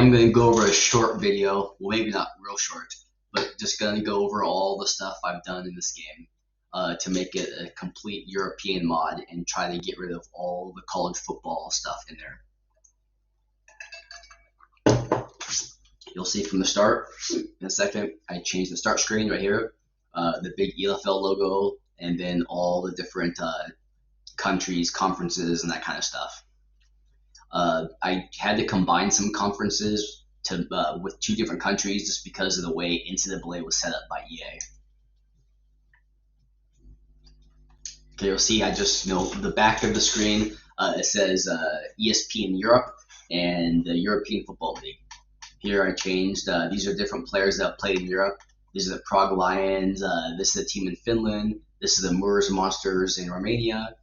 I'm going to go over a short video, well maybe not real short, but just going to go over all the stuff I've done in this game to make it a complete European mod and try to get rid of all the college football stuff in there. You'll see from the start in a second, I changed the start screen right here, the big ELFL logo, and then all the different countries, conferences, and that kind of stuff. I had to combine some conferences with 2 different countries just because of the way NCAA was set up by EA. Okay, you'll see I just, the back of the screen, it says ESPN Europe and the European Football League. Here I changed, these are different players that played in Europe. These are the Prague Lions, this is a team in Finland, this is the Murs Monsters in Romania,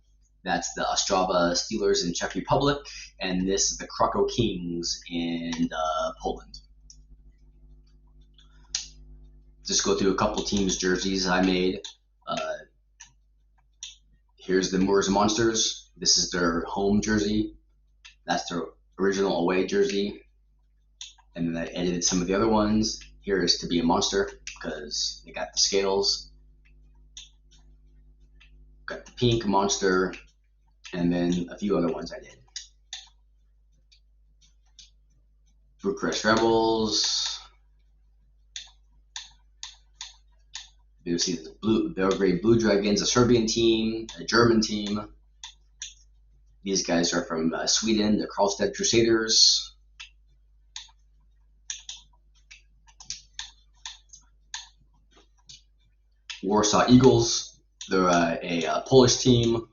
that's the Ostrava Steelers in Czech Republic, and this is the Krakow Kings in Poland. Just go through a couple teams' jerseys I made. Here's the Murs Monsters. This is their home jersey. That's their original away jersey. And then I edited some of the other ones. Here is to be a monster because they got the scales. Got the pink monster, and then a few other ones I did. Bucharest Rebels. You see the Belgrade Blue Dragons, a Serbian team, a German team. These guys are from Sweden, the Karlstad Crusaders. Warsaw Eagles, they're a Polish team.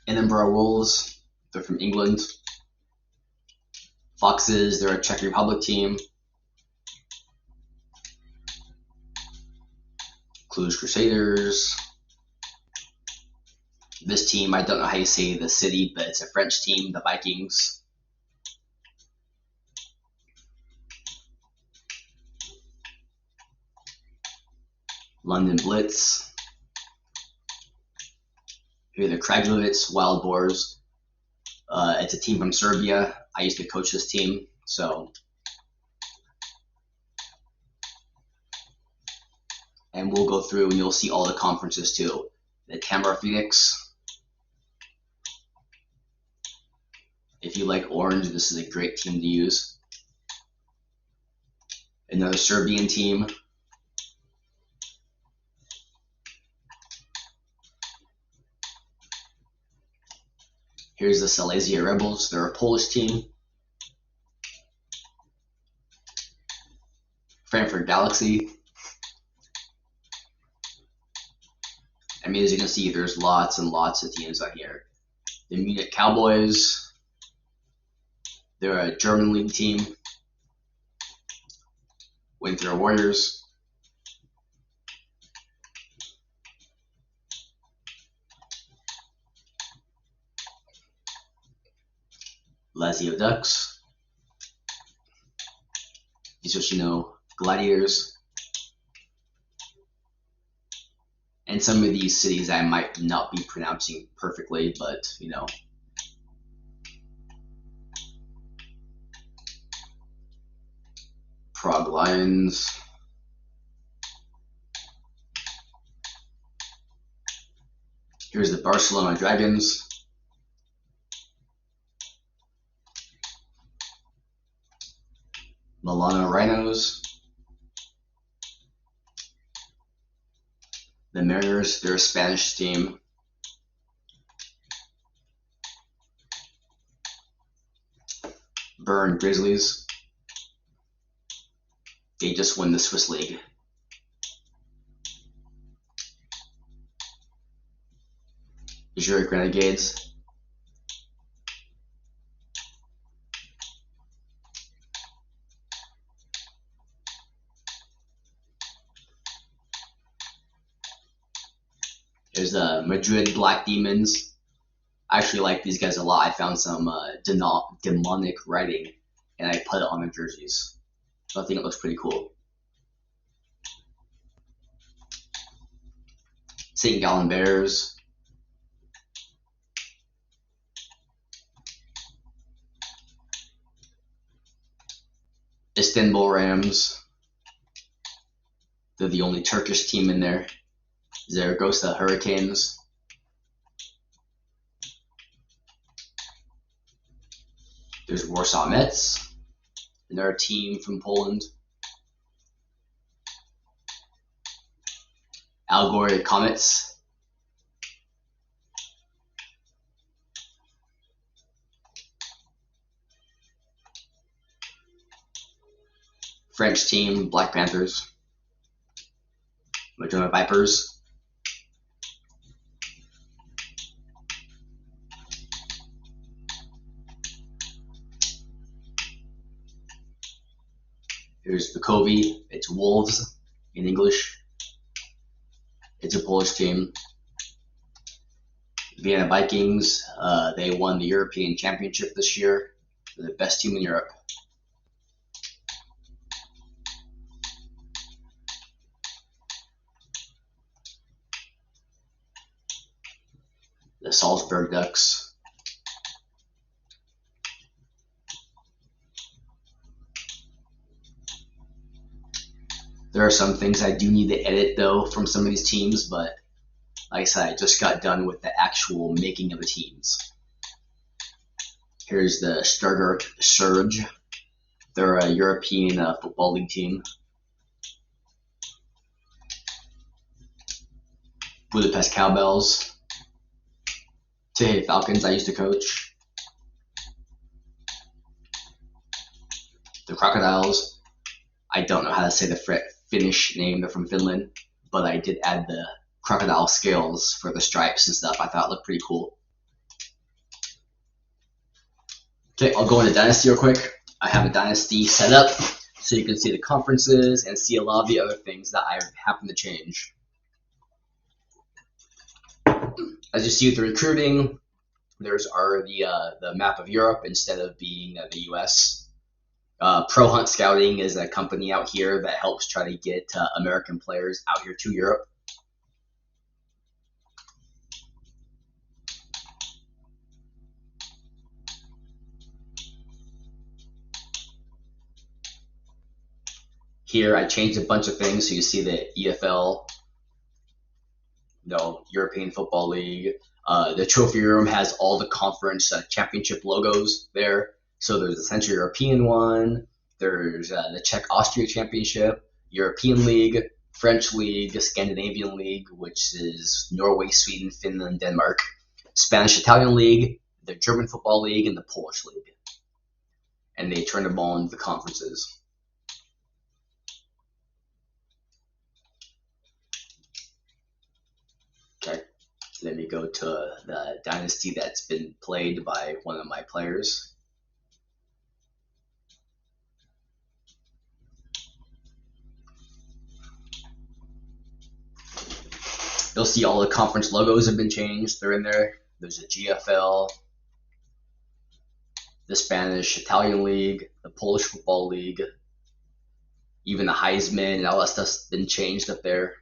Edinburgh Wolves, they're from England. Foxes, they're a Czech Republic team. Cluj Crusaders. This team, I don't know how you say the city, but it's a French team, the Vikings. London Blitz. Here are the Kragujevich Wild Boars. It's a team from Serbia. I used to coach this team, so. And we'll go through and you'll see all the conferences too. The Tamara Phoenix. If you like orange, this is a great team to use. Another Serbian team. Here's the Silesia Rebels. They're a Polish team. Frankfurt Galaxy. I mean, as you can see, there's lots and lots of teams on here. The Munich Cowboys. They're a German league team. Winter Warriors. Lazio Ducks. These are, Gladiators. And some of these cities I might not be pronouncing perfectly, but, Prague Lions. Here's the Barcelona Dragons. Milano Rhinos. The Mariners, they're a Spanish team. Bern Grizzlies. They just won the Swiss League. Zurich Renegades. There's the Madrid Black Demons. I actually like these guys a lot. I found some demonic writing, and I put it on their jerseys. So I think it looks pretty cool. St. Gallen Bears. Istanbul Rams. They're the only Turkish team in there. Zaragoza Hurricanes. There's Warsaw Mets, another team from Poland. Algory Comets. French team, Black Panthers. Madonna Vipers. Here's the Covey. It's Wolves in English. It's a Polish team. Vienna Vikings. They won the European Championship this year. They're the best team in Europe. The Salzburg Ducks. There are some things I do need to edit though from some of these teams, but like I said, I just got done with the actual making of the teams. Here's the Stuttgart Surge. They're a European Football League team. Budapest Cowbells. Tehei Falcons, I used to coach. The Crocodiles. I don't know how to say the Finnish name. They're from Finland, but I did add the crocodile scales for the stripes and stuff. I thought it looked pretty cool. Okay, I'll go into Dynasty real quick. I have a Dynasty set up so you can see the conferences and see a lot of the other things that I happen to change. As you see with the recruiting, there's the map of Europe instead of being the US. Pro Hunt Scouting is a company out here that helps try to get American players out here to Europe. Here I changed a bunch of things so you see the EFL, European Football League. The trophy room has all the conference championship logos there. So there's the Central European one, there's the Czech-Austria Championship, European League, French League, Scandinavian League, which is Norway, Sweden, Finland, Denmark, Spanish-Italian League, the German Football League, and the Polish League. And they turn them all into the conferences. Okay, let me go to the Dynasty that's been played by one of my players. You'll see all the conference logos have been changed. They're in there. There's a GFL, the Spanish-Italian League, the Polish Football League, even the Heisman and all that stuff's been changed up there.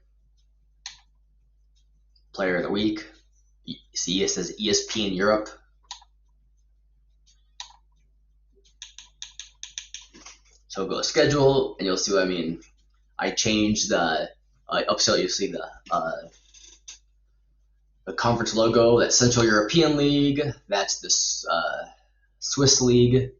Player of the Week. See, it says ESPN Europe. So go to schedule, and you'll see what I mean. I changed the upsell. You'll see the conference logo. That's Central European League. That's the Swiss League.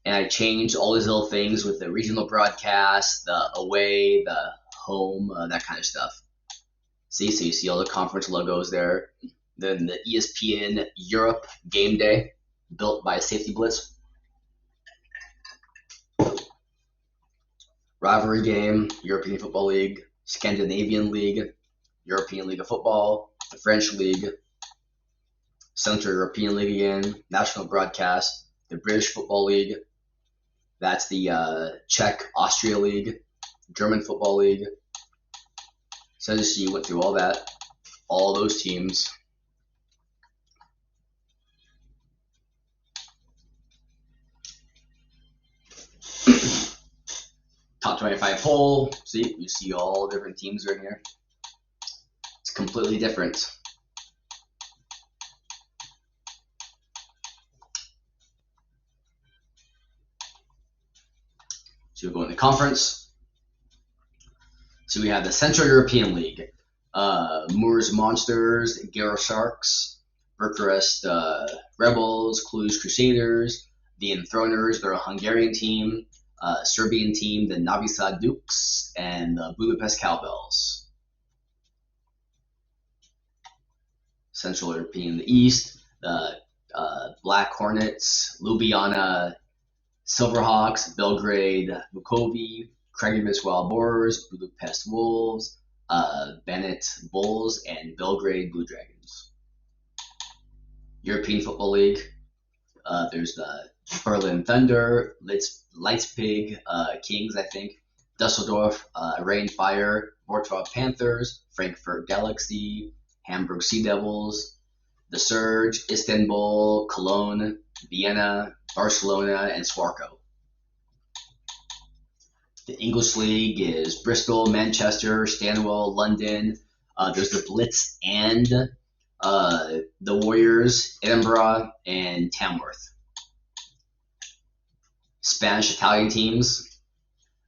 And I changed all these little things with the regional broadcast, the away, the home, that kind of stuff. See, so you see all the conference logos there. Then the ESPN Europe game day, built by Safety Blitz. Rivalry game, European Football League, Scandinavian League, European League of Football, the French League, Central European League again, national broadcast, the British Football League, that's the Czech-Austria League, German Football League. So as you see, you went through all that, all those teams. Top 25 poll. See, you see all different teams right here. It's completely different. So we'll go into conference. So we have the Central European League. Moors Monsters, Gera Sharks, Bucharest Rebels, Cluj Crusaders, the Enthroners, they're a Hungarian team, Serbian team, the Novi Sad Dukes, and the Budapest Cowbells. Central European, the East, the Black Hornets, Ljubljana Silverhawks, Belgrade Vukovi, Kragujevac Wild Boars, Budapest Wolves, Bennett Bulls, and Belgrade Blue Dragons. European Football League, there's the Berlin Thunder, Leipzig Kings, I think, Dusseldorf Rain Fire, Warsaw Panthers, Frankfurt Galaxy, Hamburg Sea Devils, the Surge, Istanbul, Cologne, Vienna, Barcelona, and Swarco. The English League is Bristol, Manchester, Stanwell, London. There's the Blitz and the Warriors, Edinburgh, and Tamworth. Spanish-Italian teams,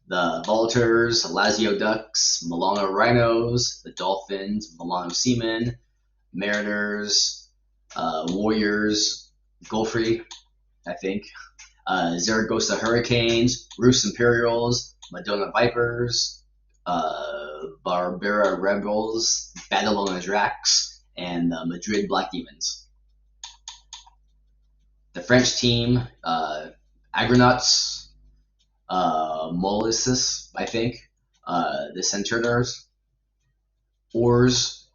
the Vultures, Lazio Ducks, Milano Rhinos, the Dolphins, Milano Seamen, Mariners, Warriors, Gulfrey, I think, Zaragoza Hurricanes, Rus Imperials, Madonna Vipers, Barbera Rebels, Badalona Dracs, and Madrid Black Demons. The French team, Agronauts, Molossus, I think, the Centurners, Oars,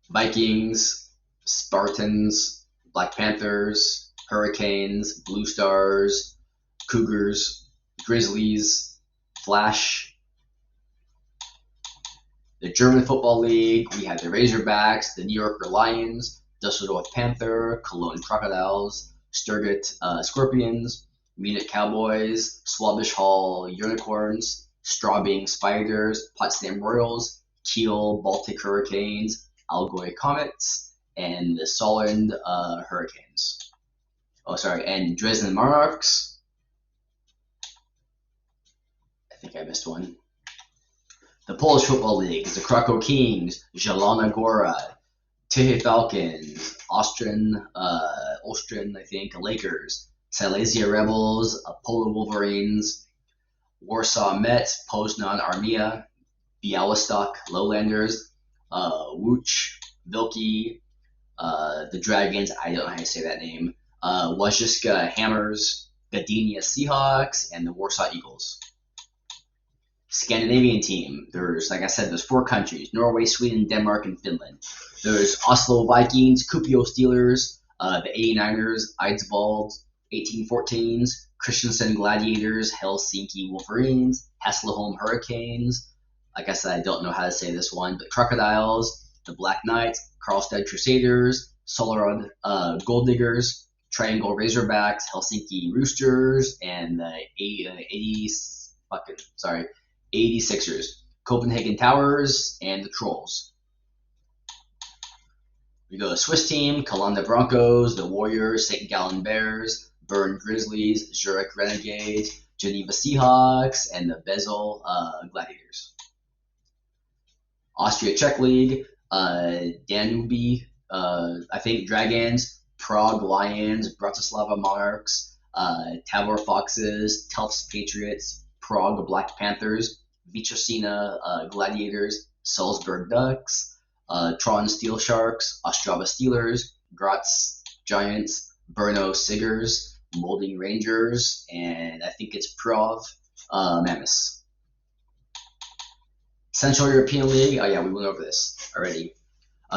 Vikings, Spartans, Black Panthers, Hurricanes, Blue Stars, Cougars, Grizzlies, Flash. The German Football League, we have the Razorbacks, the New Yorker Lions, Dusseldorf Panther, Cologne Crocodiles, Stuttgart Scorpions, Munich Cowboys, Swabish Hall Unicorns, Straubing Spiders, Potsdam Royals, Kiel Baltic Hurricanes, Allgäu Comets, and the Solent Hurricanes. And Dresden Monarchs. I think I missed one. The Polish Football League is the Krakow Kings, Zielona Góra, Tychy Falcons, Austrian, I think, Lakers, Silesia Rebels, Polo Wolverines, Warsaw Mets, Poznan Armia, Białystok Lowlanders, Łódź, Wilki, the Dragons, I don't know how to say that name, Łaziska Hammers, Gdynia Seahawks, and the Warsaw Eagles. Scandinavian team, there's, like I said, there's 4 countries, Norway, Sweden, Denmark, and Finland. There's Oslo Vikings, Kuopio Steelers, the 89ers, Eidsvoll 1814s, Kristiansand Gladiators, Helsinki Wolverines, Hässleholm Hurricanes, like I said, I don't know how to say this one, but Crocodiles, the Black Knights, Karlstad Crusaders, Solarod Gold Diggers, Triangle Razorbacks, Helsinki Roosters, and the 86ers, Copenhagen Towers, and the Trolls. We go to Swiss team, Kalanda Broncos, the Warriors, St. Gallen Bears, Bern Grizzlies, Zurich Renegades, Geneva Seahawks, and the Basel Gladiators. Austria-Czech League, Danube, I think Dragons, Prague Lions, Bratislava Monarchs, Tabor Foxes, Tufts Patriots, Prague Black Panthers, Vycocina Gladiators, Salzburg Ducks, Tron Steel Sharks, Ostrava Steelers, Graz Giants, Brno Siggers, Molding Rangers, and I think it's Prov Mammoths. Central European League, oh yeah, we went over this already.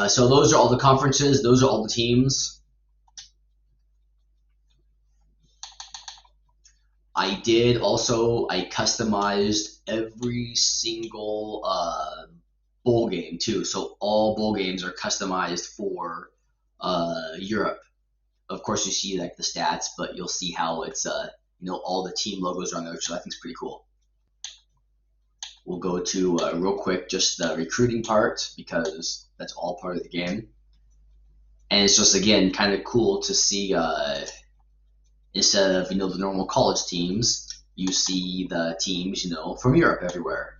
So those are all the conferences, those are all the teams. I customized every single bowl game too. So all bowl games are customized for Europe. Of course, you see like the stats, but you'll see how it's all the team logos are on there, which I think is pretty cool. We'll go to real quick just the recruiting part because that's all part of the game, and it's just again kind of cool to see instead of the normal college teams, you see the teams, from Europe everywhere.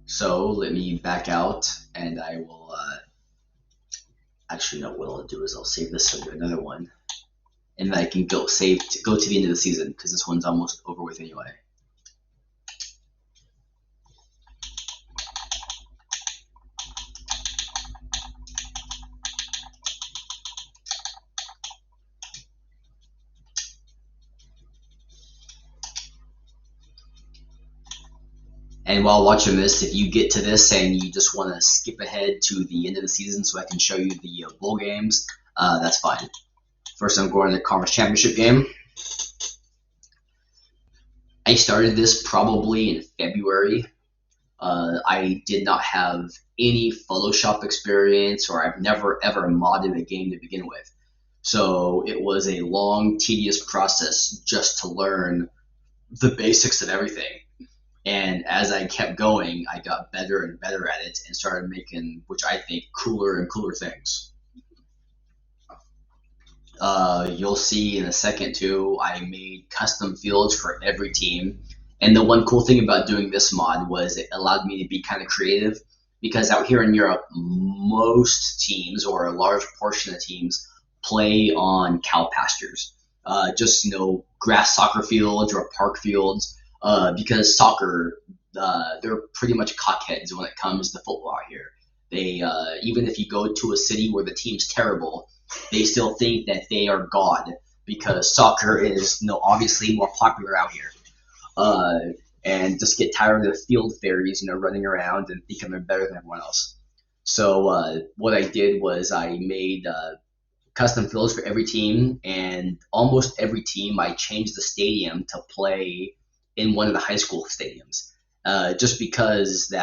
So let me back out, and I will. Actually, no. What I'll do is I'll save this and do another one, and then I can go to the end of the season because this one's almost over with anyway. And while watching this, if you get to this and you just want to skip ahead to the end of the season so I can show you the bowl games, that's fine. First, I'm going to the conference championship game. I started this probably in February. I did not have any Photoshop experience, or I've never ever modded a game to begin with. So it was a long, tedious process just to learn the basics of everything. And as I kept going, I got better and better at it and started making, which I think, cooler and cooler things. You'll see in a second too, I made custom fields for every team. And the one cool thing about doing this mod was it allowed me to be kind of creative, because out here in Europe, most teams, or a large portion of teams, play on cow pastures. Just, grass soccer fields or park fields, because soccer, they're pretty much cockheads when it comes to football out here. They, even if you go to a city where the team's terrible, they still think that they are God, because soccer is, obviously more popular out here. And just get tired of the field fairies, running around and thinking they're better than everyone else. So what I did was I made custom fields for every team, and almost every team I changed the stadium to play in one of the high school stadiums, just because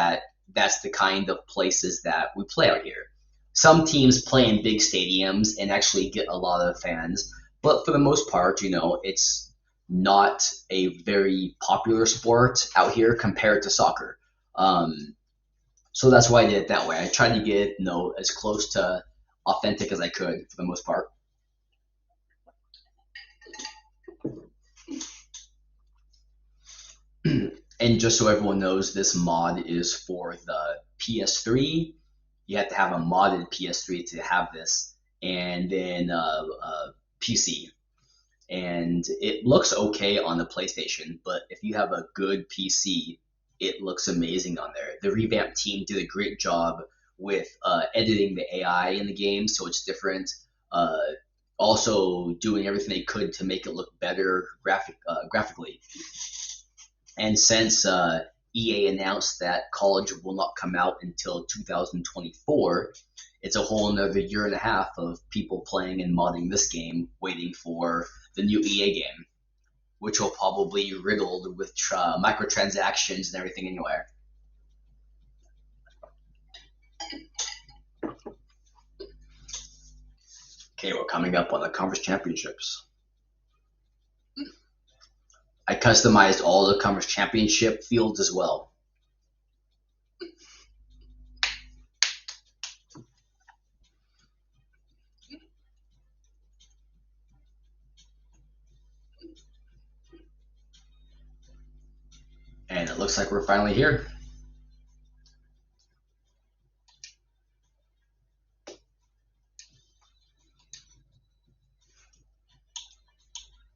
that's the kind of places that we play out here. Some teams play in big stadiums and actually get a lot of fans, but for the most part, it's not a very popular sport out here compared to soccer. So that's why I did it that way. I tried to get as close to authentic as I could for the most part. And just so everyone knows, this mod is for the PS3. You have to have a modded PS3 to have this, and then PC. And it looks okay on the PlayStation, but if you have a good PC, it looks amazing on there. The Revamped team did a great job with editing the AI in the game, so it's different. Also doing everything they could to make it look better graphically. And since EA announced that college will not come out until 2024, it's a whole another year and a half of people playing and modding this game, waiting for the new EA game, which will probably be riddled with microtransactions and everything anyway. Okay, we're coming up on the conference championships. I customized all the conference championship fields as well. And it looks like we're finally here.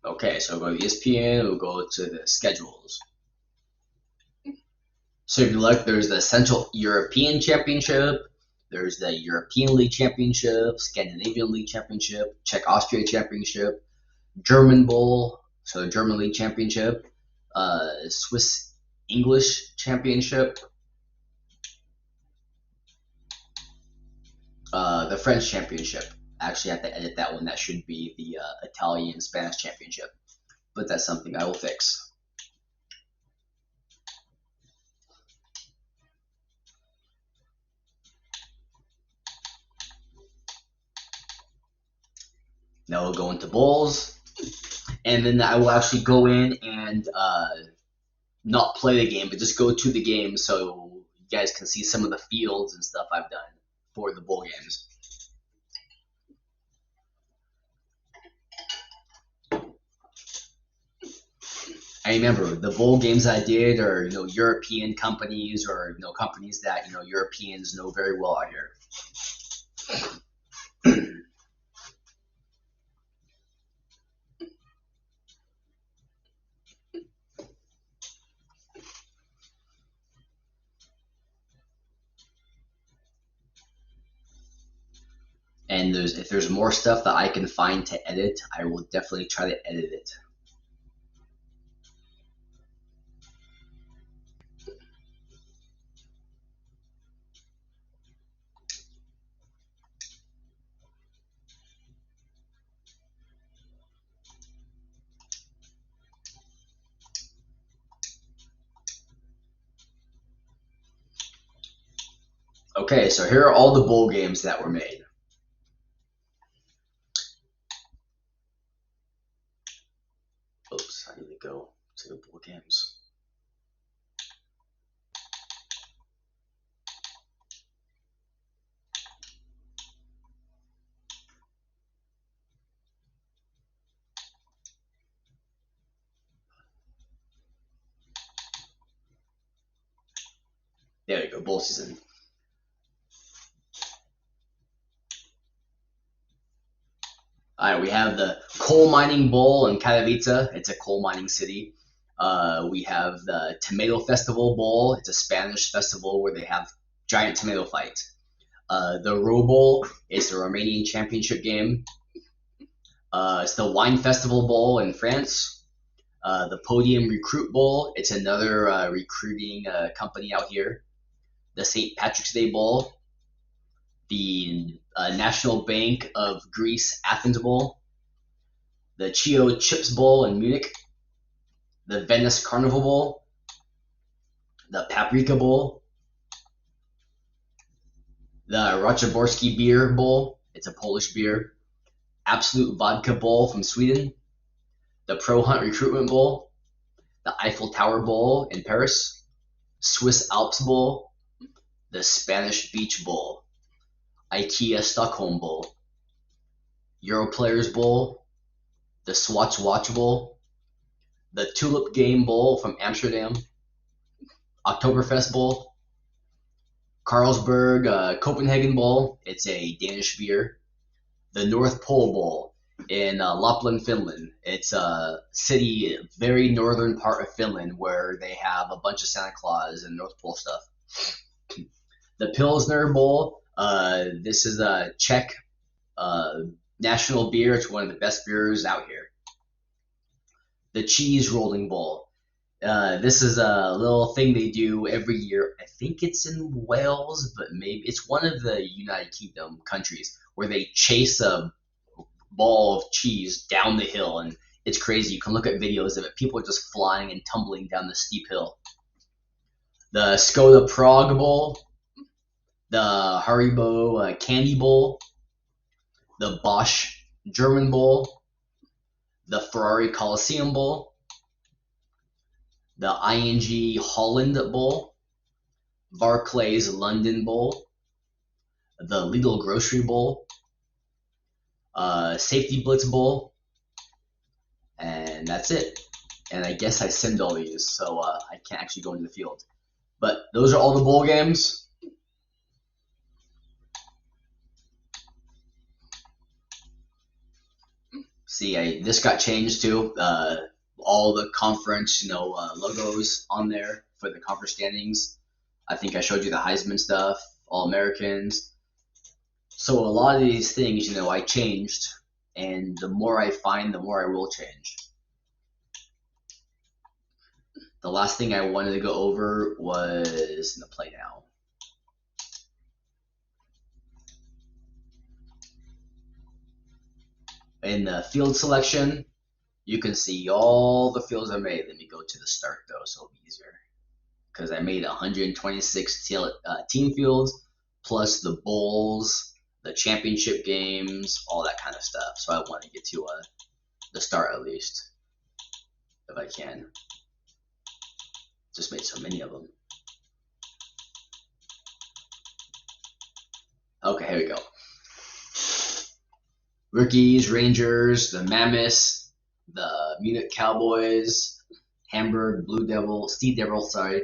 Okay, so we'll go to ESPN, we'll go to the schedules. So if you look, there's the Central European Championship, there's the European League Championship, Scandinavian League Championship, Czech Austria Championship, German Bowl, so the German League Championship, Swiss English Championship, the French Championship. Actually, I have to edit that one. That should be the Italian Spanish Championship, but that's something I will fix. Now we'll go into bowls, and then I will actually go in and not play the game, but just go to the game so guys can see some of the fields and stuff I've done for the bowl games. I remember the bowl games I did are, European companies, or, companies that, Europeans know very well out here. And if there's more stuff that I can find to edit, I will definitely try to edit it. Okay, so here are all the bowl games that were made. Oops, I need to go to the bowl games. There you go, bowl season. All right, we have the Coal Mining Bowl in Katowice. It's a coal mining city. We have the Tomato Festival Bowl. It's a Spanish festival where they have giant tomato fights. The Roe Bowl is the Romanian championship game. It's the Wine Festival Bowl in France. The Podium Recruit Bowl. It's another recruiting company out here. The St. Patrick's Day Bowl. The National Bank of Greece Athens Bowl. The Chio Chips Bowl in Munich. The Venice Carnival Bowl. The Paprika Bowl. The Raciborski Beer Bowl. It's a Polish beer. Absolute Vodka Bowl from Sweden. The Pro Hunt Recruitment Bowl. The Eiffel Tower Bowl in Paris. Swiss Alps Bowl. The Spanish Beach Bowl. IKEA Stockholm Bowl. Euro Players Bowl. The Swatch Watch Bowl. The Tulip Game Bowl from Amsterdam. Oktoberfest Bowl. Carlsberg Copenhagen Bowl. It's a Danish beer. The North Pole Bowl in Lapland, Finland. It's a city, very northern part of Finland, where they have a bunch of Santa Claus and North Pole stuff. The Pilsner Bowl. This is a Czech national beer. It's one of the best beers out here. The Cheese Rolling Bowl. This is a little thing they do every year. I think it's in Wales, but maybe it's one of the United Kingdom countries where they chase a ball of cheese down the hill, and it's crazy. You can look at videos of it. People are just flying and tumbling down the steep hill. The Skoda Prague Bowl. The Haribo Candy Bowl. The Bosch German Bowl. The Ferrari Coliseum Bowl. The ING Holland Bowl. Barclays London Bowl. The Lidl Grocery Bowl. Safety Blitz Bowl. And that's it. And I guess I simmed all these, so I can't actually go into the field. But those are all the bowl games. See, this got changed too. All the conference, logos on there for the conference standings. I think I showed you the Heisman stuff, All Americans. So a lot of these things, I changed, and the more I find, the more I will change. The last thing I wanted to go over was in the play now. In the field selection, you can see all the fields I made. Let me go to the start though, so it'll be easier. Because I made 126 team fields, plus the bowls, the championship games, all that kind of stuff. So I want to get to the start at least, if I can. Just made so many of them. Okay, here we go. Rookies, Rangers, the Mammoths, the Munich Cowboys, Hamburg Blue Devil, Sea Devil, sorry.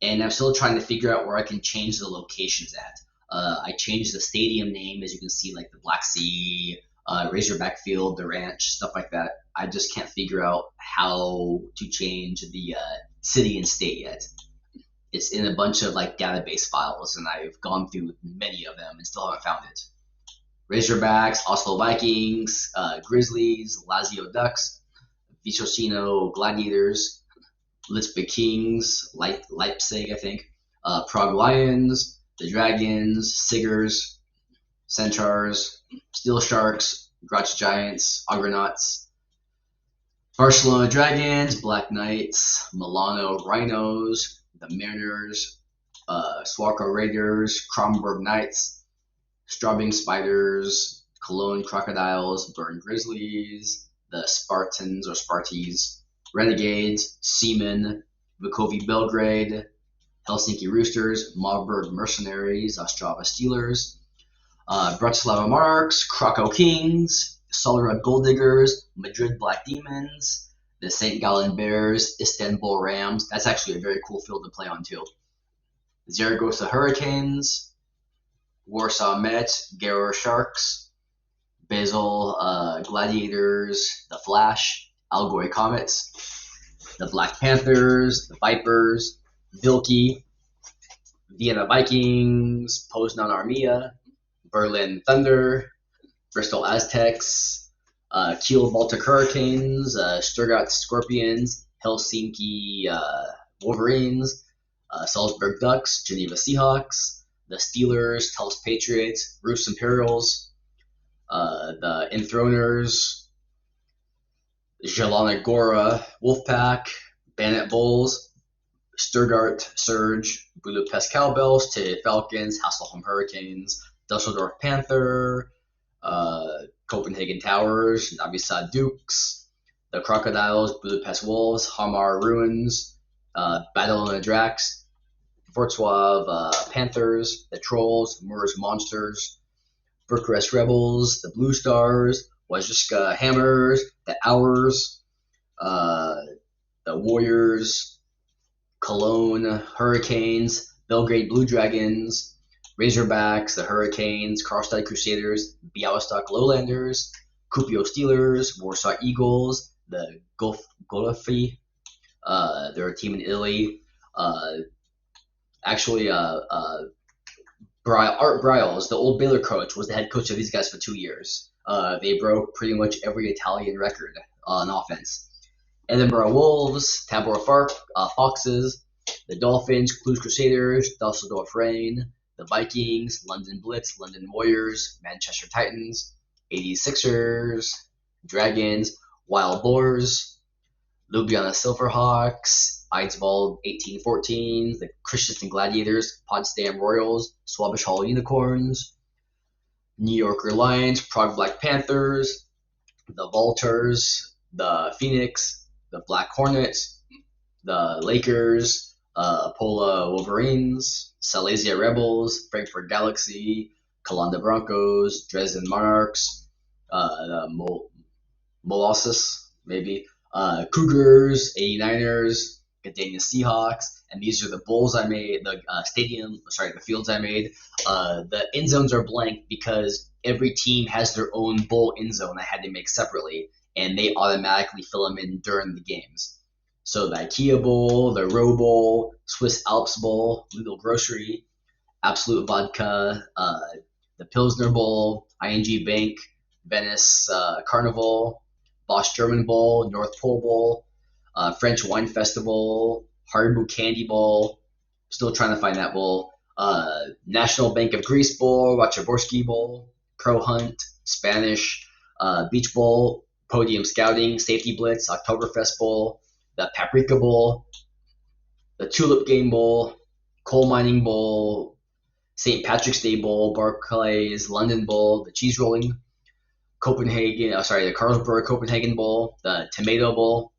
And I'm still trying to figure out where I can change the locations at. I changed the stadium name, as you can see, like the Black Sea, Razorback Field, the Ranch, stuff like that. I just can't figure out how to change the city and state yet. It's in a bunch of like database files, and I've gone through many of them and still haven't found it. Razorbacks, Oslo Vikings, Grizzlies, Lazio Ducks, Vicocino Gladiators, Lisbon Kings, Leipzig, I think, Prague Lions, the Dragons, Siggers, Centaurs, Steel Sharks, Graz Giants, Argonauts, Barcelona Dragons, Black Knights, Milano Rhinos, the Mariners, Swarco Raiders, Kronberg Knights, Straubing Spiders, Cologne Crocodiles, Bern Grizzlies, the Spartans or Sparties, Renegades, Seamen, Vukovi Belgrade, Helsinki Roosters, Marburg Mercenaries, Ostrava Steelers, Bratislava Monarchs, Krakow Kings, Sollerud Gold Diggers, Madrid Black Demons, the St. Gallen Bears, Istanbul Rams. That's actually a very cool field to play on too. Zaragoza Hurricanes, Warsaw Mets, Gero Sharks, Basel Gladiators, the Flash, Allgäu Comets, the Black Panthers, the Vipers, Vilki, Vienna Vikings, Poznan Armia, Berlin Thunder, Bristol Aztecs, Kiel Baltic Hurricanes, Stuttgart Scorpions, Helsinki Wolverines, Salzburg Ducks, Geneva Seahawks, the Steelers, Telus Patriots, Roos Imperials, the Enthroners, Jelona Gora Wolfpack, Bandit Bulls, Stuttgart Surge, Budapest Cowbells, to Falcons, Hasselholm Hurricanes, Dusseldorf Panther, Copenhagen Towers, Novi Sad Dukes, the Crocodiles, Budapest Wolves, Hamar Ruins, Badalona Drax, Wrocław Panthers, the Trolls, Murs Monsters, Bucharest Rebels, the Blue Stars, Wajska Hammers, the Hours, the Warriors, Cologne Hurricanes, Belgrade Blue Dragons, Razorbacks, the Hurricanes, Karlstad Crusaders, Białystok Lowlanders, Kuopio Steelers, Warsaw Eagles, the Golfi, they're a team in Italy. Art Briles, the old Baylor coach, was the head coach of these guys for 2 years. They broke pretty much every Italian record on offense. Edinburgh Wolves, Tabor Foxes, the Dolphins, Cluj Crusaders, Dusseldorf Reign, the Vikings, London Blitz, London Warriors, Manchester Titans, 86ers, Dragons, Wild Boars, Ljubljana Silverhawks, Eidsvold 1814, the Christensen Gladiators, Potsdam Royals, Swabish Hall Unicorns, New Yorker Lions, Prague Black Panthers, the Vultures, the Phoenix, the Black Hornets, the Lakers, Pola Wolverines, Silesia Rebels, Frankfurt Galaxy, Kalanda Broncos, Dresden Monarchs, Molossus, maybe, Cougars, 89ers, Gardenia Seahawks, and these are the bowls I made, the fields I made. The end zones are blank because every team has their own bowl end zone I had to make separately, and they automatically fill them in during the games. So the IKEA Bowl, the Row Bowl, Swiss Alps Bowl, Lidl Grocery, Absolute Vodka, the Pilsner Bowl, ING Bank, Venice Carnival, Bosch German Bowl, North Pole Bowl, French Wine Festival, Haribo Candy Bowl, still trying to find that bowl, National Bank of Greece Bowl, Wachaborski Bowl, Pro Hunt, Spanish Beach Bowl, Podium Scouting, Safety Blitz, Oktoberfest Bowl, the Paprika Bowl, the Tulip Game Bowl, Coal Mining Bowl, St. Patrick's Day Bowl, Barclays London Bowl, the Cheese Rolling, the Carlsberg Copenhagen Bowl, the Tomato Bowl,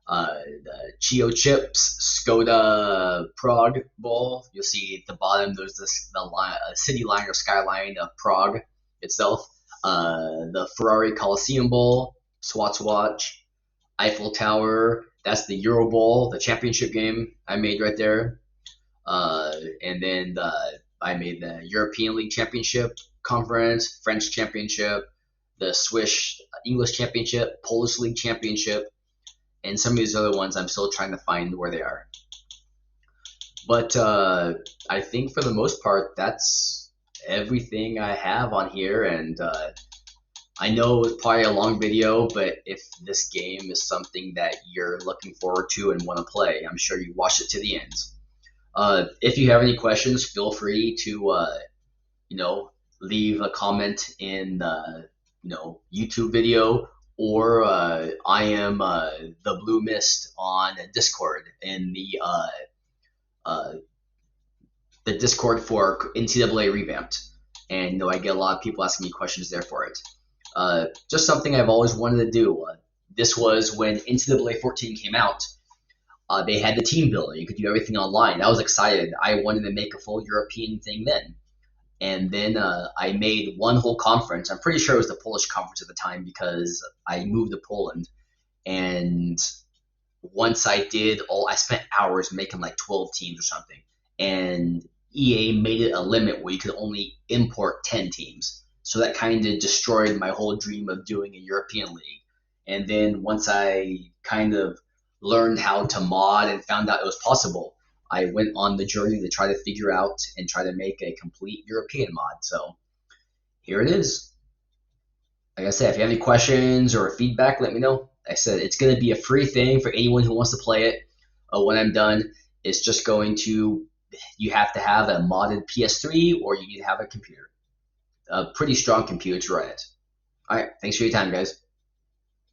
The Chio Chips, Skoda Prague Bowl. You'll see at the bottom there's the city line or skyline of Prague itself. The Ferrari Coliseum Bowl, Swatch, Eiffel Tower. That's the Euro Bowl, the championship game I made right there. And then I made the European League Championship Conference, French Championship, the Swiss English Championship, Polish League Championship, and some of these other ones I'm still trying to find where they are. But I think for the most part, that's everything I have on here. And I know it's probably a long video, but if this game is something that you're looking forward to and want to play, I'm sure you watch it to the end. If you have any questions, feel free to leave a comment in the YouTube video, or I am the Blue Mist on Discord in the Discord for NCAA Revamped, and I get a lot of people asking me questions there for it. Just something I've always wanted to do. This was when NCAA 14 came out. They had the team builder. You could do everything online. I was excited. I wanted to make a full European thing then. And then I made one whole conference. I'm pretty sure it was the Polish conference at the time because I moved to Poland. And once I did I spent hours making like 12 teams or something. And EA made it a limit where you could only import 10 teams. So that kind of destroyed my whole dream of doing a European league. And then once I kind of learned how to mod and found out it was possible, I went on the journey to try to figure out and try to make a complete European mod. So here it is. Like I said, if you have any questions or feedback, let me know. Like I said, it's going to be a free thing for anyone who wants to play it. When I'm done, it's just going to, you have to have a modded PS3 or you need to have a computer. A pretty strong computer to run it. All right, thanks for your time, guys.